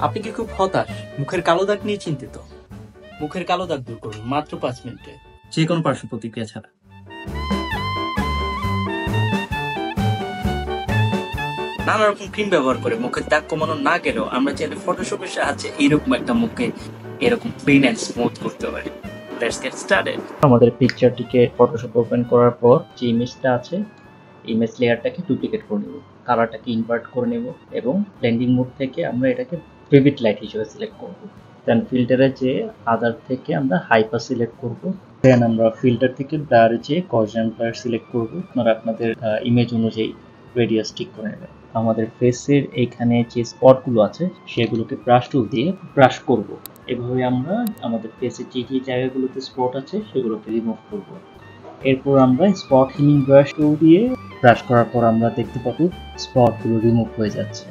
আপনি কি খুব হতাশ, মুখের কালো দাগ নিয়ে চিন্তিত? মুখের কালো দাগ দূর করুন মাত্র 5 মিনিটে। যে কোনো পার্শ্ব প্রতিক্রিয়া ছাড়া। নানা রকম ক্রিম ব্যবহার করে মুখের দাগ কমানো না গেলেও আমরা চাইলে ফটোশপের সাহায্যে এরকম একটা মুখকে এরকম ক্লিন এন্ড স্মুথ করতে পারি। Let's get started. আমাদের পিকচারটিকে ফটোশপ ওপেন করার পর যে ইমেজটা আছে ইমেজ লেয়ারটাকে ডুপ্লিকেট করে নেব, কালারটাকে ইনভার্ট করে নেব এবং ব্লেন্ডিং মোড থেকে আমরা এটাকে ভিভিড লাইট হিসেবে সিলেক্ট করব। দেন ফিল্টারে যে আদার থেকে আমরা হাইপার সিলেক্ট করব। দেন আমরা ফিল্টার থেকে ব্লারে যে গসিয়ান ব্লার সিলেক্ট করব। আপনারা আপনাদের ইমেজ অনুযায়ী রেডিয়াস ঠিক করে নেবেন। আমাদের ফেসের এখানে যে স্পটগুলো আছে সেগুলোকে ব্রাশ টুল দিয়ে ব্রাশ করব। এভাবে আমরা আমাদের ফেসের যে যে জায়গাগুলোতে স্পট আছে সেগুলোকে রিমুভ করব। এরপর আমরা স্পট হিলিং ব্রাশ টুল দিয়ে ব্রাশ করার পর আমরা দেখতে পাবো স্পটগুলো রিমুভ হয়ে যাচ্ছে।